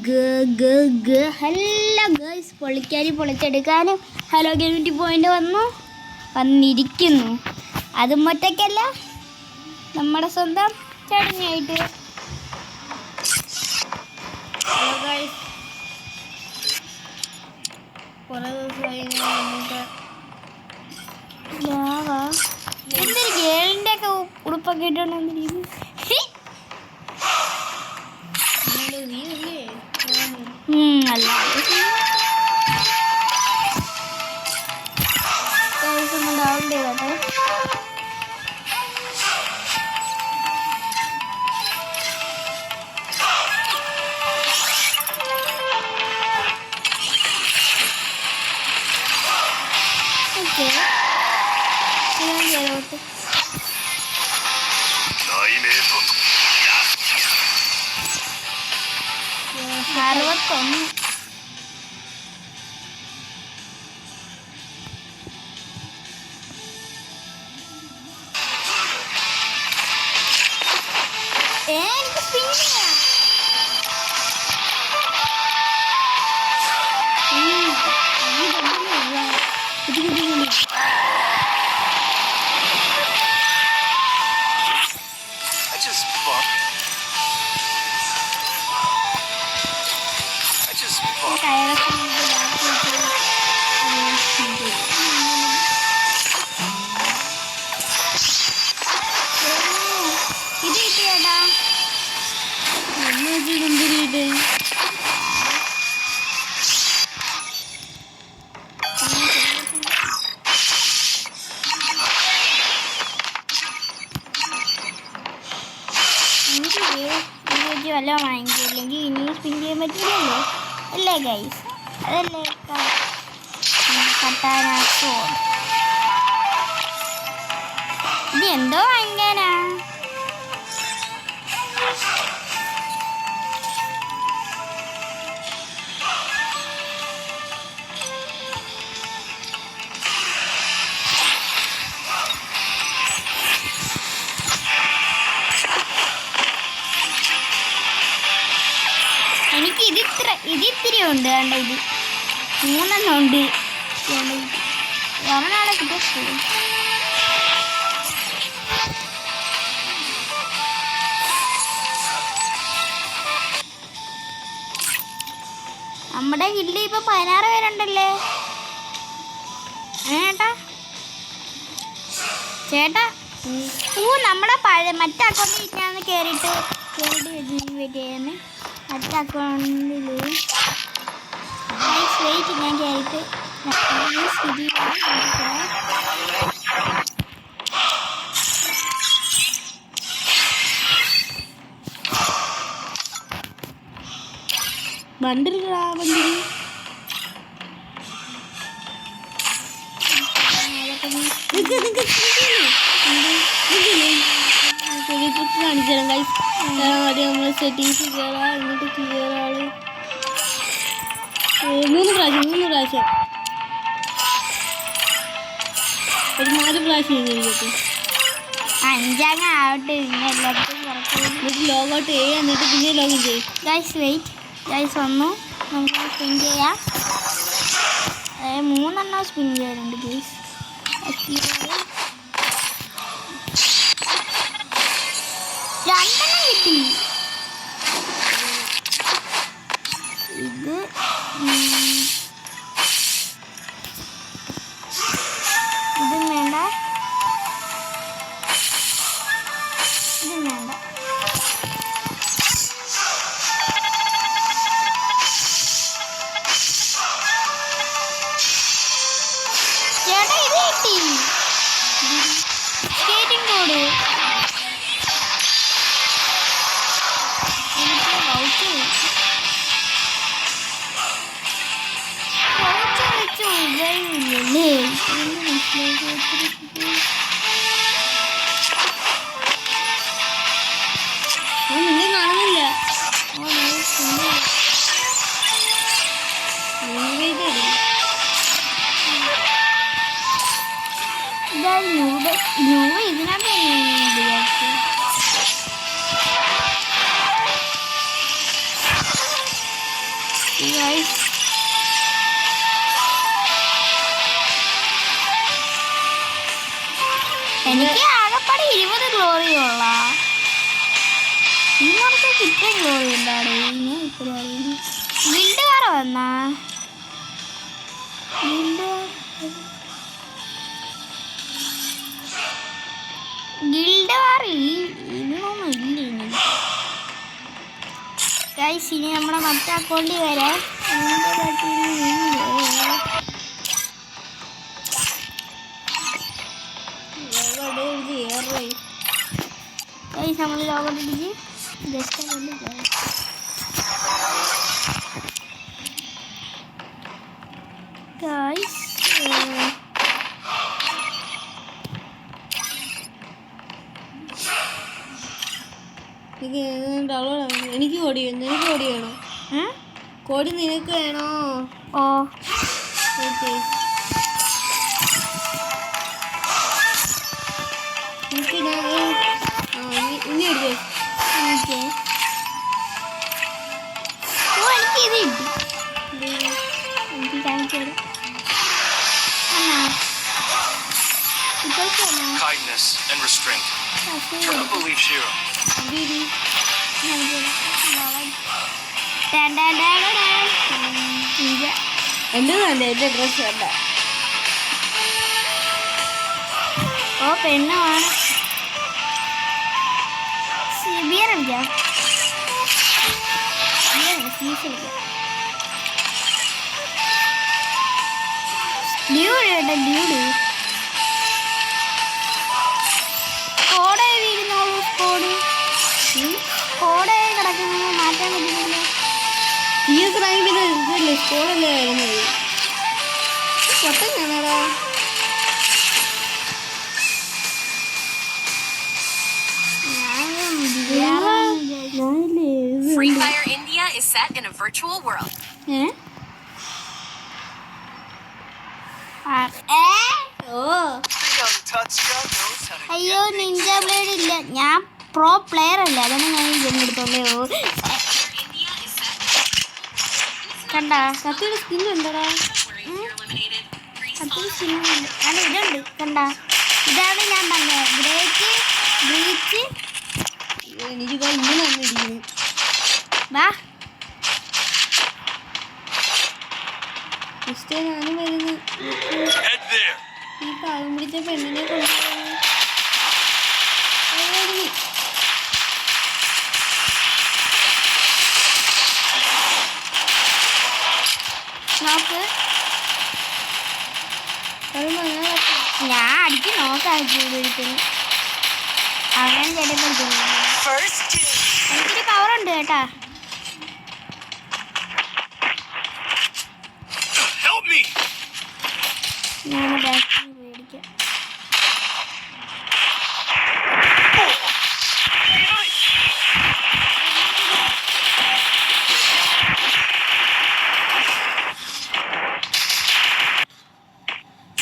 Hello girls, പൊളിച്ചെടുക്കാനും hello ഗെയിമിറ്റി point വന്നിരിക്കുന്നു. അതും ഒറ്റയ്ക്കല്ല, നമ്മുടെ സ്വന്തം ചടങ്ങായിട്ട്. ഹലോ ഗേൾസ്, കുറേ ദിവസമായി എന്തൊരു ഗേളിൻ്റെ ഒക്കെ ഉടുപ്പൊക്കെ ഇട്ടുകൊണ്ടിരിക്കുന്നു. അല്ല ഡൗൺ ചെയ്തോട്ടെ. ഓക്കെ, ചെയ്തോട്ടെ. 61. എനിക്ക് സ്പിന്നില്ല. വല്ലതും വാങ്ങിക്കില്ലെങ്കിൽ ഇനി സ്പിൻ ചെയ്യാൻ പറ്റില്ലല്ലോ അല്ലേ ഗൈസ്? അതല്ലേ കട്ടാനാക്കോ? ഇത് എന്തോ വാങ്ങിക്കാനാ? എനിക്ക് ഇതിത്തിരി ഉണ്ട്. കണ്ട, ഇത് 3 ഉണ്ട്. ഒരെണ്ണാളെ കിട്ടും. നമ്മുടെ ഹില്ല് ഇപ്പൊ 16 പേരുണ്ടല്ലേ ചേട്ടാ. നമ്മുടെ മറ്റേ അക്കൗണ്ടിൽ ഞാൻ കയറിയിട്ട് വെയിറ്റ് ചെയ്യാൻ. മറ്റേ അക്കൗണ്ടിൽ വെയിറ്റ് ഞാൻ കയറിയിട്ട് ബണ്ടിൽ കാണിച്ചു തരാം ഗൈസ്. ആദ്യം നമ്മൾ സെറ്റിങ്സ് കയറാം, എന്നിട്ട് ക്ലിയർ ആള് 3 പ്രാവശ്യം ഒരു 4 പ്രാവശ്യം കഴിയട്ടെ. 5 ആവട്ടെ. പിന്നെ എല്ലാവർക്കും ലോഗൗട്ട് ചെയ്യുക, എന്നിട്ട് പിന്നെ ലോഗിൻ ചെയ്യും. ഗൈസ് വെയിറ്റ്, ഗൈസ് വന്നു. നമുക്ക് സ്പിൻ ചെയ്യാം. 3 സ്പിൻ ചെയ്യാറുണ്ട് ഗൈസ്. 2 കിട്ടി. ഇത് ഇതും വേണ്ട, ഇതും വേണ്ട. ചേട്ടാ ഇത് കിട്ടി. സ്കേറ്റിംഗ് ബോർഡ് നിങ്ങൾ കാണുന്നില്ല. ഇതിനകത്ത് എനിക്ക് ആകെപ്പാടെ 20 ഗ്ലോറിയുള്ള ഈ മാസത്തേക്ക് ഇത്രയും ഗ്ലോറി ഉണ്ടാണ്. ഗിൽഡ് കാർ വന്നാ ഗിൽഡ് വാർ ഇതൊന്നും ഇല്ല ഇനി. ഗൈസ് ഇനി നമ്മുടെ മറ്റേ അക്കൗണ്ടിൽ വരാം. ഗൈസ് നമ്മൾ ലോഗൗട്ട് അടിച്ച് ജസ്റ്റ് ഗൈസ് എനിക്ക് കോടി നിനക്ക് കോടി വേണോ? കോടി നിനക്ക് വേണോ? ഓ ഓക്കെ എനിക്ക് ഞാൻ ഇനി എടുത്തേ. ഓക്കെ ഓ എനിക്ക് ഇത് കിട്ടി. എനിക്ക് കാണിച്ചു തരാം. Kindness and restraint. Turtle believes hero. എൻ്റെ നല്ല എൻ്റെ ഡ്രസ്സ് വേണ്ട. ഓ പെണ്ണാണ്. ബിയർ കളിക്കാം. ഡ്യൂഡ് കേട്ടോ ഡ്യൂഡ്. കോടെ വീഴുന്നോളൂ. കോടെ കിടക്കുന്നത് മാറ്റാൻ പറ്റുന്നില്ല. CS റാങ്ക് പിന്നെ ഇതല്ലേ സ്കോഡല്ലേ വരുന്നത്. പൊട്ടൻ കാണാടാ. Free Fire India is set in a virtual world. അയ്യോ നിഞ്ച ബ്ലേഡ് ഇല്ല. ഞാൻ പ്രോ പ്ലെയർ അല്ല, അതാണ് ഞാൻ ജെന്നെടുത്തോളൂ. കണ്ടാ കത്തിയുടെ സ്കിൻ ഉണ്ടോടാ? കത്തി സ്കിന്നുണ്ട്. അല്ല ഇതുണ്ട് കണ്ടാ. ഇതാണ് ഞാൻ പറഞ്ഞത് ബ്രേക്ക് ബ്രീച്ച്. എനിക്കിതാ ഇങ്ങനെ വന്നിരിക്കുന്നു. വാ ഇഷ്ടേ ഞാനും വരുന്നു. ഈ പാവം പിടിച്ച പെണ്ണിനെ കൊണ്ടുപോകുന്നു. നോക്ക് ഞാൻ അടിച്ച് നോക്കാം. ജീവിതത്തിന് അങ്ങനെ ചേട്ടൻ എനിക്കൊരു പവറുണ്ട് കേട്ടാ. ഞാൻ ബാക്കിൽ മേടിക്കാം.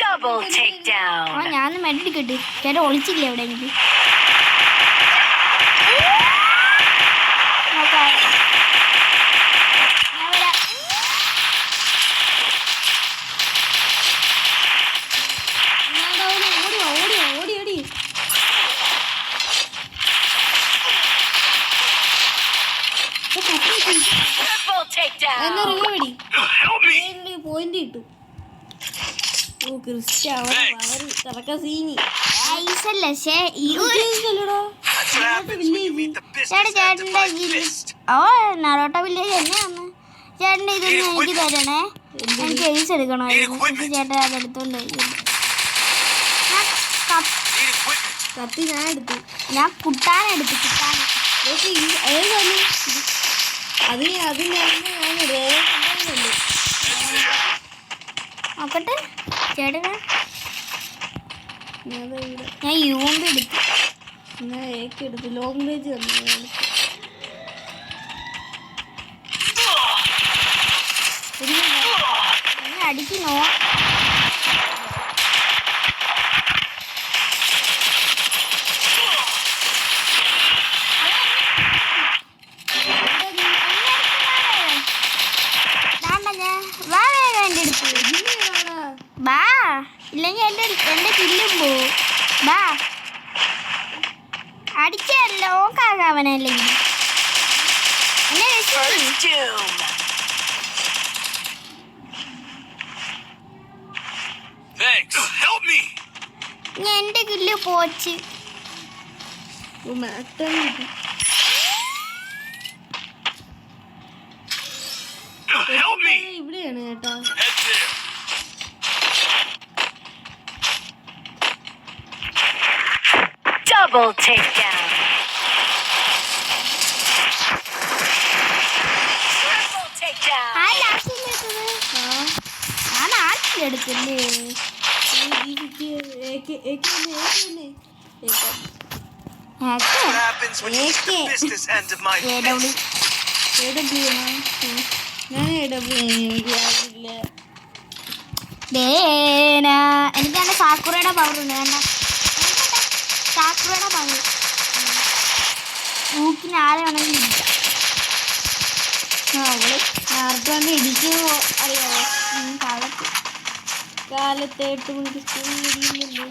Double takedown. ആ ഞാൻ മെഡിക്കട്ടെ. ചേട്ടൻ ഒളിച്ചില്ല എവിടെ എനിക്ക്. Triple takedown. പോയിന്റ് കിട്ടും. ഓ ക്രിസ്ത്യാനോ കറക്ക സീനി ഐസല്ല പക്ഷേ ഓ നറോട്ട വില്ലേജ് തന്നെയാണ്. ചേട്ടൻ്റെ ഇതൊന്നും എനിക്ക് തരണേ. എനിക്ക് ഐസ് എടുക്കണമായിരുന്നു. ചേട്ടൻ അതെടുത്തോണ്ട് കത്തി ഞാൻ എടുത്തു. ഞാൻ കുട്ടാനെടുത്തു. കുട്ടാന നോക്കട്ടെ ചേട്ടന്. ഞാൻ യൂമ്പ് എടുത്തു. ഞാൻ എടുത്തു. ലോങ് റേഞ്ച് തന്നെ അടിക്കണോ? അവനല്ലേ എന്നെ രക്ഷിക്ക്. First doom. Thanks. Help me. ഞാൻ എന്റെ കില്ല് പോച്ച്. Help me. ഇവിടെയാണ് കേട്ടോ. Head there. Double takedown. Triple takedown. ആ ലാസ്റ്റിൽ എടുത്തത് ഞാൻ ആദ്യത്തിലെടുത്തില്ലേ. What happens when you use the business end of my fist? ഞാൻ എനിക്ക് ആകില്ല. എനിക്ക് എന്റെ സാക്കുറയുടെ പവർ ഉണ്ട്. വേണ്ട സാക്കുറയുടെ പവർ മൂക്കിന് ആരെ വേണമെങ്കിലും ഇരിക്കാം. അവള് ആർക്കാണ്ട് ഇടിക്കുമോ അറിയാമോ? കാലത്ത് കാലത്ത് 8 മണിക്ക് സ്കൂളിൽ ഇടിക്കുന്നുണ്ട്.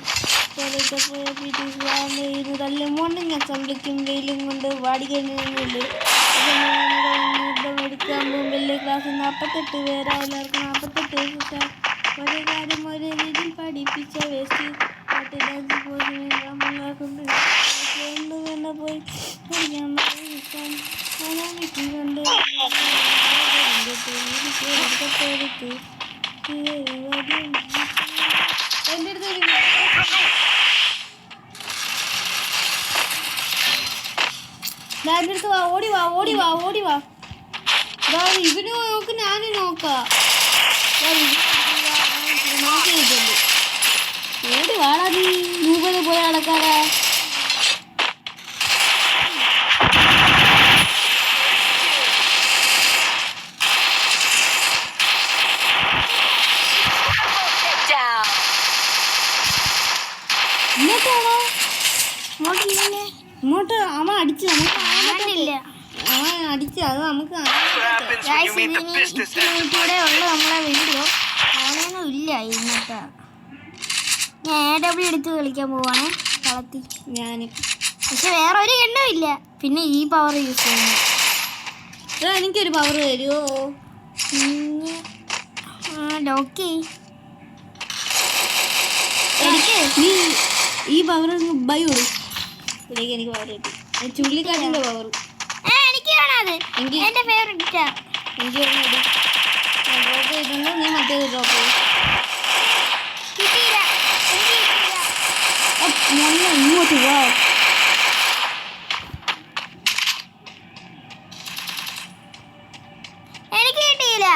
മോർണിംഗ് അസംബ്ലിക്കും വെയിലും കൊണ്ട് വാടിക്കുന്നുണ്ട്. എടുക്കാൻ പോകുമ്പോൾ ക്ലാസ് 48 പേരാ. എല്ലാവർക്കും 48 ഒരേ കാര്യം ഒരേ രീതിയിൽ പഠിപ്പിച്ച വേസ്റ്റ് പാട്ട് ഡാൻസ് പോയി പോയി എൻ്റെ അടുത്ത് അടുത്ത് വാ, ഓടി വാ, ഓടി വാ, ഓടി വാ. ഇവന് നോക്ക്, ഞാനും നോക്കാം. നോക്കിയിട്ടുണ്ട്. ഓടി വാടാ നീ രൂപയിൽ പോയി നടക്കാറാ. Down. ഇങ്ങോട്ടാണോ? ഇങ്ങോട്ടില്ലല്ലേ? ഇങ്ങോട്ട് അവൻ അടിച്ചു. നമുക്ക് ആണില്ല. അവൻ അടിച്ചു. അത് നമുക്ക് What happens when you meet the business end of my ഇവിടെ ഉള്ള നമ്മളെ വീഡിയോ കാണാനൊന്നും ഇല്ല ഇന്നത്തെ. ഞാൻ AW എടുത്ത് കളിക്കാൻ പോവാണ് കളത്തി. ഞാൻ പക്ഷെ വേറെ ഒരു എണ്ണവും ഇല്ല. പിന്നെ ഈ പവർ യൂസ് ചെയ്യുന്നു. എനിക്കൊരു പവർ തരുമോ? ലോക്കി നീ ഈ പവർ ബൈ കൊടു. ഇവിടേക്ക് എനിക്ക് പവർ കിട്ടി. ചുള്ളിക്കാട്ടിൻ്റെ പവർ എനിക്ക് വേണത്. എന്റെ ഫേവറേറ്റാ. എനിക്ക് ഡ്രോപ്പ് ചെയ്തിട്ടുണ്ട്. നീ മറ്റേത് ഡ്രോപ്പ് ചെയ്തു. കിട്ടിയില്ല. എനിക്ക് കിട്ടിയില്ല. ഇങ്ങോട്ട് വാ. എനിക്ക് കിട്ടിയില്ല.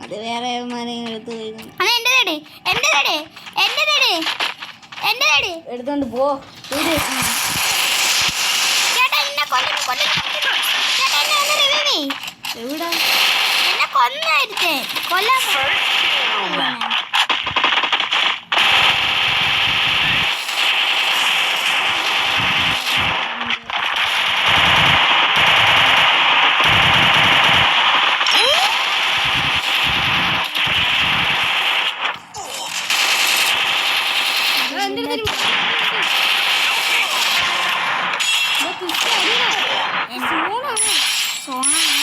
അത് വേറെ മാരെങ്കിലും എടുത്ത് പോയി അത് എന്റെ തടി. എന്റെ തടി. എന്റെ തടി. എന്റെ തടി. എടുത്തോണ്ട് പോ. ചേട്ടാ എന്നെ കൊല്ലുന്നു. ചേട്ടാ എന്നെ ഒന്ന് റിവൈവ് ചെയ്യ്. എവിടെ? എന്നെ കൊന്നായിരുത്തേ. കൊല്ലാൻ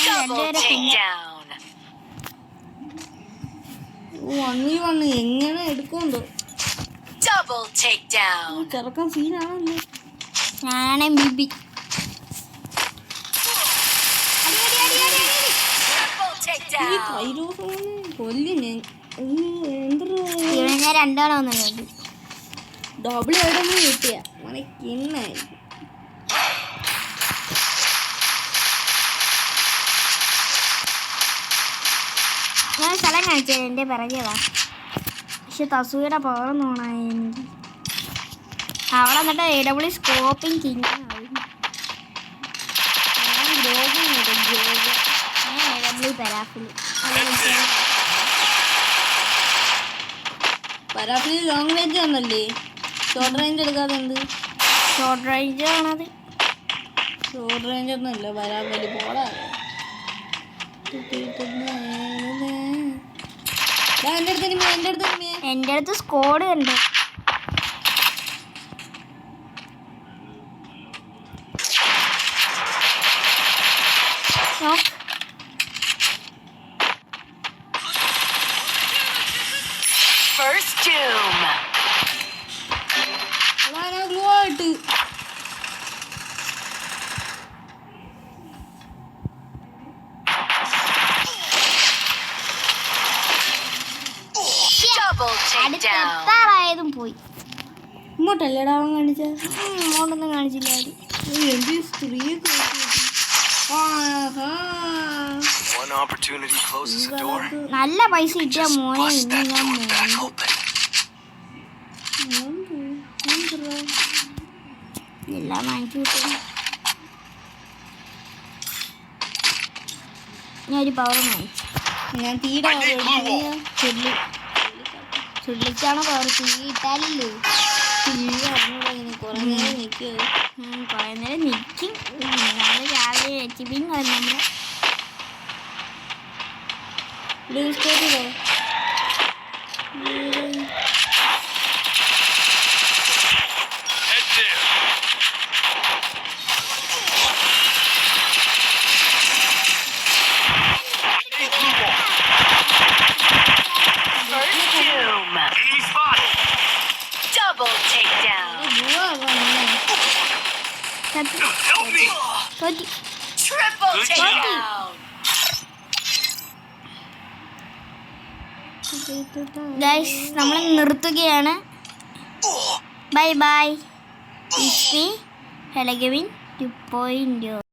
Double takedown. വന്ന് എങ്ങനെ എടുക്കുന്നുണ്ടോ? Double takedown. ചെറുക്കാൻ സീനാണല്ലോ. ഞാനാണ് ബിബി. Triple ഈ takedown. കൈലോസം കൊല്ലി ഞാൻ. എന്താ ഞാൻ രണ്ടാളെ വന്നുണ്ട്. ഡബിൾ എവിടെ കിട്ടിയ കിണ്ണായി. ഞാൻ സ്ഥലം കാണിച്ചത് എൻ്റെ പിറകെവാ. പക്ഷെ തസൂയുടെ പവർ നോണായി എനിക്ക്. അവിടെ എന്നിട്ട് AW സ്കോപ്പിങ് കിങ്ങായി. AW പരാഫിൽ പരാഫിൽ ലോങ് റേഞ്ച് വന്നല്ലേ? ഷോർട്ട് റേഞ്ച് എടുക്കാതെ എന്ത്? ഷോർട്ട് റേഞ്ച് ആണത്. ഷോർട്ട് റേഞ്ച് ഒന്നും ഇല്ല. പരാഫിൽ പോടാ. എൻ്റെ അടുത്ത് സ്കോഡ് ഉണ്ട്. നോക്ക്. First doom. അതാണ് ഗ്ലൂ ആയിട്ട്. Double അടുത്ത് takedown. എത്താറായതും പോയി. ഇങ്ങോട്ടല്ലേടാ അവൻ കാണിച്ചത്? മോണ്ടൊന്നും കാണിച്ചില്ല അവര്. എന്ത് സ്ത്രീയൊക്കെ ആഹാ. One opportunity closes a door. നല്ല പൈസ കിട്ടിയ Just മോനെ bust ഇന്ന് that ഞാൻ door back മോണ്ട്. open. എല്ലാം വാങ്ങിച്ചു കിട്ടും. ഞാൻ ഒരു പവർ വാങ്ങിച്ചു. ഞാൻ തീരെ ചുള്ളിക്കാണോ പവർ? തീ ഇട്ടാലല്ലേ. കുറെ നേരം നിൽക്കുക. കുറേ നേരം നിൽക്കും. നാളെ രാവിലെ വെച്ച് പിന്നെ നമ്മൾ blue സ്റ്റേറ്റിലോ? Head there. Hey, blue ball. First doom. Enemy spotted. Double takedown. Help me. തോറ്റി. Triple Good takedown. ഗൈസ് നമ്മൾ നിർത്തുകയാണ്. Bye bye. ഇറ്റ്സ് മീ ഹെലഗവിൻ 2.0.